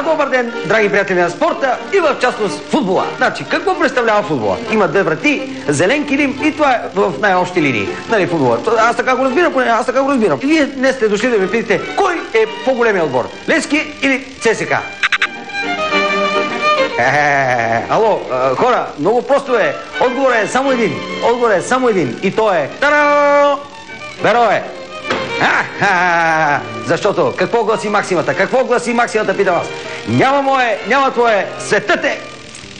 Добър ден, драги приятели на спорта и в частност футбола. Значи, какво представлява футбола? Има две врати, зелен килим и това е в най-общи линии. Нали, футбола. Аз така го разбирам, аз така го разбирам. И вие днес сте дошли да ми питате, кой е по-големия отбор? Левски или ЦСКА? Ало, хора, много просто е. Отговорът е само един. Отговорът е само един. И то е... Та-да! Берое! Защото какво гласи максимата? Какво гласи максимата, питам аз? Няма мое, няма твое, светът е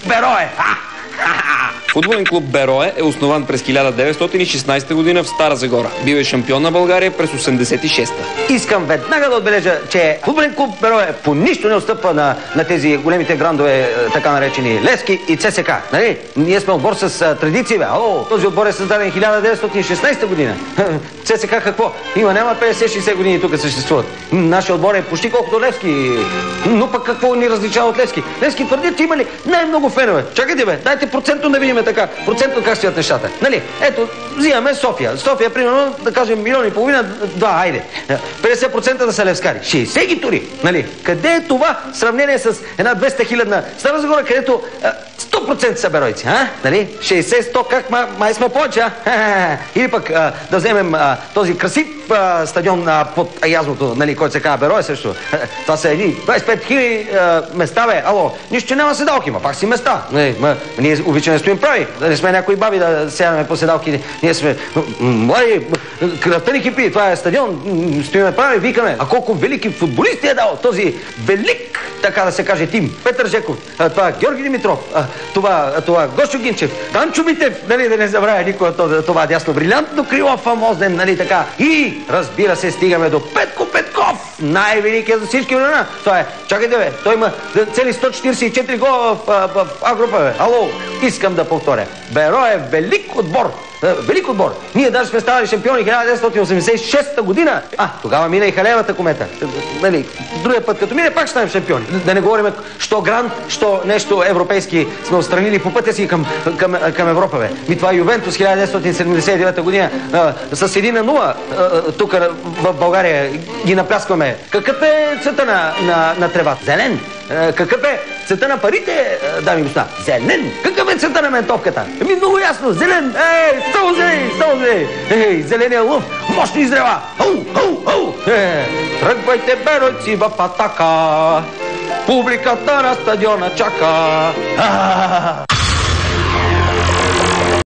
Берое! Футболен клуб Берое е основан през 1916 година в Стара Загора. Бил е шампион на България през 86-та. Искам веднага да отбележа, че футболен клуб Берое по нищо не отстъпва на тези големите грандове, така наречени Левски и ЦСКА. Нали? Ние сме отбор с традиции, бе. Този отбор е създаден 1916 година. ЦСКА какво? Няма 50-60 години тук съществуват. Нашия отбор е почти колкото Левски. Но пък какво ни различава от Левски? Левски твърдят, че имали най-много фенове. Чакайте, бе, дайте процентно да видим така. Процентно как стоят нещата. Нали? Ето, взимаме София. София, примерно, да кажем, 1,5 милиона, два, айде. 50% да са левскари. 60 ги тури. Нали? Къде е това в сравнение с една 200-хилядна Стара Загора, където 100% са беройци, а? Нали? 60-100, как май сме повече, а? Или пък да вземем този красив стадион под Язото, нали, който се казва Берое също. Това са едни 25 хиляди места, бе. Ало, нищо, че няма седалки, ма пак си места. Ние обичаме да стоим прави, да не сме някои баби да сядаме по седалки. Ние сме млади, кръвтени хипи, това е стадион, стоиме прави, викаме. А колко велики футболисти е дал този велик, така да се каже, тим. Петър Жеков, това Георги Димитров, това Гошо Гинчев, Данчо Митев, нали, да не забравя никога това дясно брилянтно крило, фамозен, нали така. И, разбира се, стигаме до Петко Петков, най-великият за всички времена. Това е, чакайте, бе, той има цели 144 гола в А група, бе. Ало, искам да повторя. Берое е велик отбор. Велик отбор. Ние даже сме ставали шампиони 1986 година. Тогава мина и Халевата комета. Нали, другия път, като мине, пак ще станем шампиони. Да не говорим, що грант, що нещо европейски сме отстранили по пътя си към Европа, бе. Това Ювентус 1979 година с 1-0 тук в България ги напляскваме. Какъв е цвета на тревата? Зелен. Какъв е цвета на парите, дами и господа? Зелен. Какъв е цвета на ментовката? Много ясно. Зелен. Само зелен, само зелен. Зеления лъв. Мощни изрева. Тръгвайте, беройци, в атака. Публиката на стадиона чака.